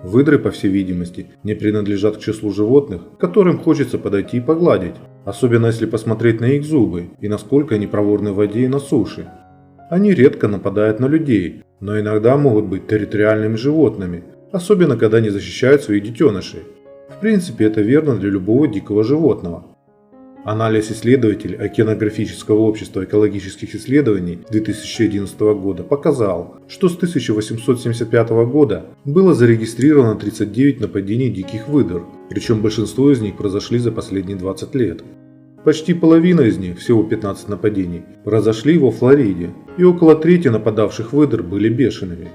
Выдры, по всей видимости, не принадлежат к числу животных, к которым хочется подойти и погладить, особенно если посмотреть на их зубы и насколько они проворны в воде и на суше. Они редко нападают на людей, но иногда могут быть территориальными животными, особенно когда они защищают своих детенышей. В принципе, это верно для любого дикого животного. Анализ исследователей Океанографического общества экологических исследований 2011 года показал, что с 1875 года было зарегистрировано 39 нападений диких выдр, причем большинство из них произошли за последние 20 лет. Почти половина из них, всего 15 нападений, произошли во Флориде, и около трети нападавших выдр были бешеными.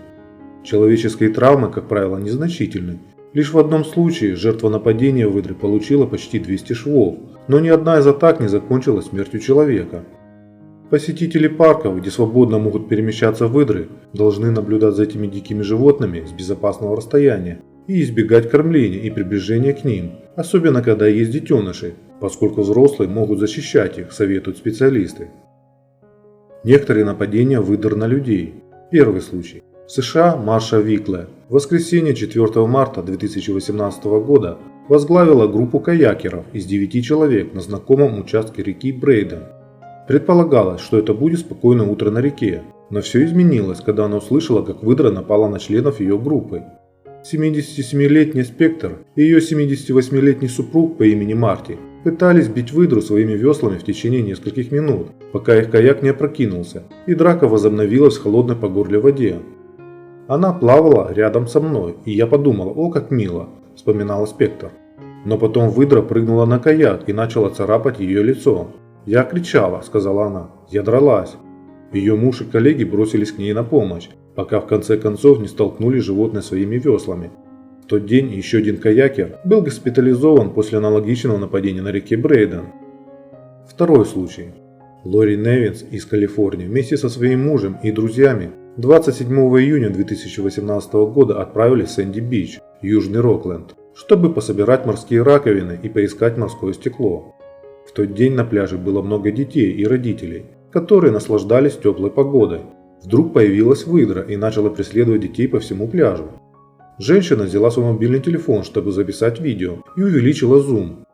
Человеческие травмы, как правило, незначительны. Лишь в одном случае жертва нападения выдры получила почти 200 швов, но ни одна из атак не закончилась смертью человека. Посетители парков, где свободно могут перемещаться выдры, должны наблюдать за этими дикими животными с безопасного расстояния и избегать кормления и приближения к ним, особенно когда есть детеныши, поскольку взрослые могут защищать их, советуют специалисты. Некоторые нападения выдр на людей. Первый случай. В США Марша Викле в воскресенье 4 марта 2018 года возглавила группу каякеров из 9 человек на знакомом участке реки Брейден. Предполагалось, что это будет спокойное утро на реке, но все изменилось, когда она услышала, как выдра напала на членов ее группы. 77-летний Спектр и ее 78-летний супруг по имени Марти пытались бить выдру своими веслами в течение нескольких минут, пока их каяк не опрокинулся, и драка возобновилась в холодной по горле воде. Она плавала рядом со мной, и я подумала: «О, как мило», – вспоминала Спектр. Но потом выдра прыгнула на каяк и начала царапать ее лицо. «Я кричала», – сказала она, – «я дралась». Ее муж и коллеги бросились к ней на помощь, пока в конце концов не столкнули животное своими веслами. В тот день еще один каякер был госпитализован после аналогичного нападения на реке Брейден. Второй случай. Лори Невинс из Калифорнии вместе со своим мужем и друзьями 27 июня 2018 года отправились в Сэнди-Бич, Южный Рокленд, чтобы пособирать морские раковины и поискать морское стекло. В тот день на пляже было много детей и родителей, которые наслаждались теплой погодой. Вдруг появилась выдра и начала преследовать детей по всему пляжу. Женщина взяла свой мобильный телефон, чтобы записать видео, и увеличила зум.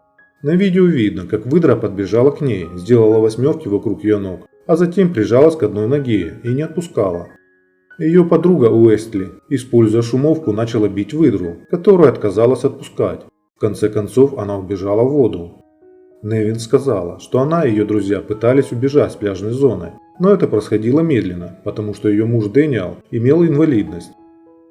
На видео видно, как выдра подбежала к ней, сделала восьмерки вокруг ее ног, а затем прижалась к одной ноге и не отпускала. Ее подруга Уэстли, используя шумовку, начала бить выдру, которая отказалась отпускать. В конце концов она убежала в воду. Невин сказала, что она и ее друзья пытались убежать с пляжной зоны, но это происходило медленно, потому что ее муж Дэниел имел инвалидность.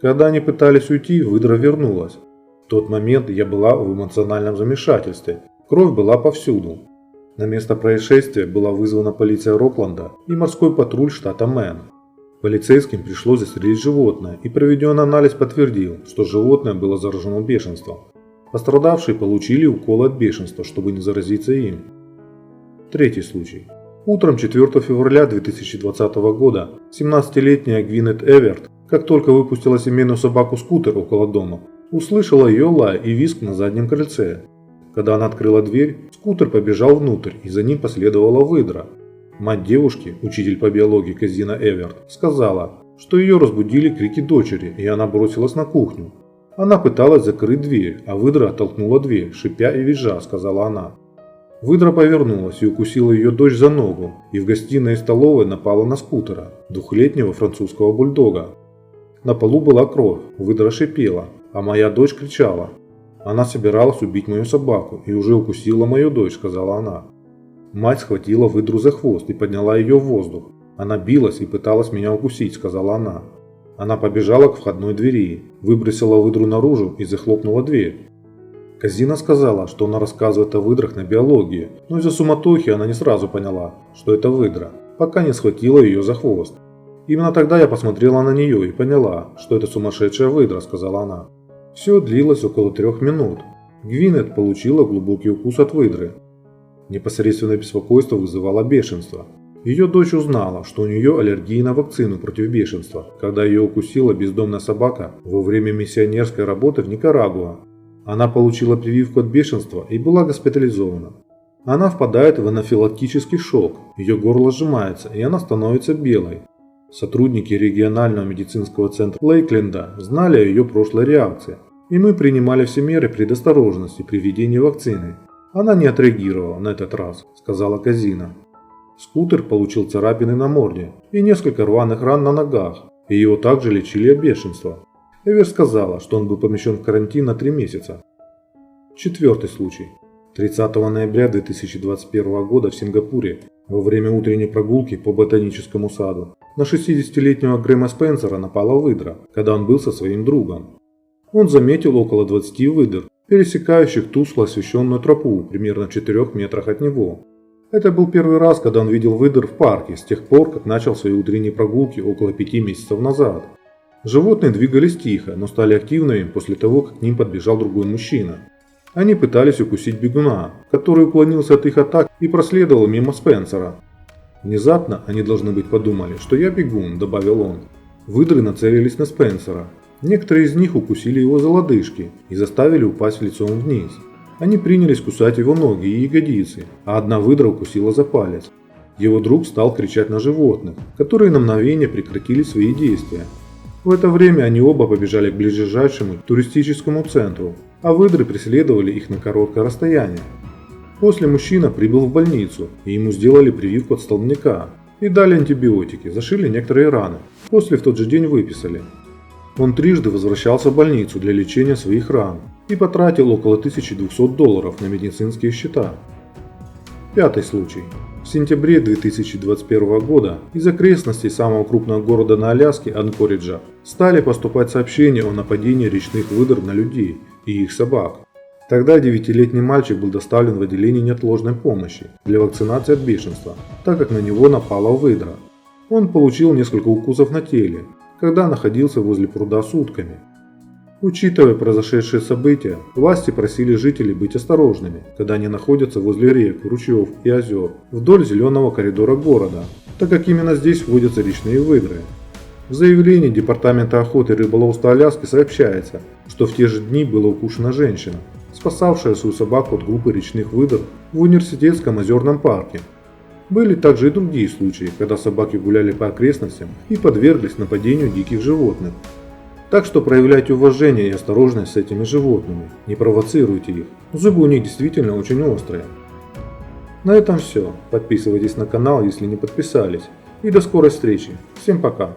Когда они пытались уйти, выдра вернулась. В тот момент я была в эмоциональном замешательстве, кровь была повсюду. На место происшествия была вызвана полиция Рокленда и морской патруль штата Мэн. Полицейским пришлось застрелить животное, и проведенный анализ подтвердил, что животное было заражено бешенством. Пострадавшие получили уколы от бешенства, чтобы не заразиться им. Третий случай. Утром 4 февраля 2020 года 17-летняя Гвинет Эверт, как только выпустила семейную собаку Скутер около дома, услышала ее лай и визг на заднем крыльце. Когда она открыла дверь, Скутер побежал внутрь, и за ним последовала выдра. Мать девушки, учитель по биологии Казина Эверт, сказала, что ее разбудили крики дочери, и она бросилась на кухню. Она пыталась закрыть дверь, а выдра оттолкнула дверь, шипя и визжа, сказала она. Выдра повернулась и укусила ее дочь за ногу, и в гостиной и столовой напала на Скутера, двухлетнего французского бульдога. На полу была кровь, выдра шипела, а моя дочь кричала. Она собиралась убить мою собаку и уже укусила мою дочь, сказала она. Мать схватила выдру за хвост и подняла ее в воздух. Она билась и пыталась меня укусить, сказала она. Она побежала к входной двери, выбросила выдру наружу и захлопнула дверь. Казина сказала, что она рассказывает о выдрах на биологии, но из-за суматохи она не сразу поняла, что это выдра, пока не схватила ее за хвост. Именно тогда я посмотрела на нее и поняла, что это сумасшедшая выдра, сказала она. Все длилось около 3 минут. Гвинет получила глубокий укус от выдры. Непосредственное беспокойство вызывало бешенство. Ее дочь узнала, что у нее аллергия на вакцину против бешенства, когда ее укусила бездомная собака во время миссионерской работы в Никарагуа. Она получила прививку от бешенства и была госпитализована. Она впадает в анафилактический шок, ее горло сжимается и она становится белой. Сотрудники регионального медицинского центра Лейкленда знали о ее прошлой реакции, и мы принимали все меры предосторожности при введении вакцины. Она не отреагировала на этот раз, сказала Казина. Скутер получил царапины на морде и несколько рваных ран на ногах, и его также лечили от бешенства. Эвер сказала, что он был помещен в карантин на 3 месяца. Четвертый случай. 30 ноября 2021 года в Сингапуре во время утренней прогулки по ботаническому саду на 60-летнего Грэма Спенсера напала выдра, когда он был со своим другом. Он заметил около 20 выдр, пересекающих тускло освещенную тропу примерно в 4 метрах от него. Это был первый раз, когда он видел выдр в парке с тех пор, как начал свои утренние прогулки около 5 месяцев назад. Животные двигались тихо, но стали активными после того, как к ним подбежал другой мужчина. Они пытались укусить бегуна, который уклонился от их атак и проследовал мимо Спенсера. Внезапно они, должны быть, подумали, что я бегун, добавил он. Выдры нацелились на Спенсера. Некоторые из них укусили его за лодыжки и заставили упасть лицом вниз. Они принялись кусать его ноги и ягодицы, а одна выдра укусила за палец. Его друг стал кричать на животных, которые на мгновение прекратили свои действия. В это время они оба побежали к ближайшему туристическому центру, а выдры преследовали их на короткое расстояние. После мужчина прибыл в больницу, и ему сделали прививку от столбняка и дали антибиотики, зашили некоторые раны, после в тот же день выписали. Он трижды возвращался в больницу для лечения своих ран и потратил около $1200 на медицинские счета. Пятый случай. В сентябре 2021 года из окрестностей самого крупного города на Аляске, Анкориджа, стали поступать сообщения о нападении речных выдр на людей и их собак. Тогда 9-летний мальчик был доставлен в отделение неотложной помощи для вакцинации от бешенства, так как на него напала выдра. Он получил несколько укусов на теле, когда находился возле пруда с утками. Учитывая произошедшие события, власти просили жителей быть осторожными, когда они находятся возле рек, ручьев и озер, вдоль зеленого коридора города, так как именно здесь водятся речные выдры. В заявлении Департамента охоты и рыболовства Аляски сообщается, что в те же дни была укушена женщина, спасавшая свою собаку от группы речных выдр в университетском озерном парке. Были также и другие случаи, когда собаки гуляли по окрестностям и подверглись нападению диких животных. Так что проявляйте уважение и осторожность с этими животными, не провоцируйте их, зубы у них действительно очень острые. На этом все. Подписывайтесь на канал, если не подписались. И до скорой встречи. Всем пока.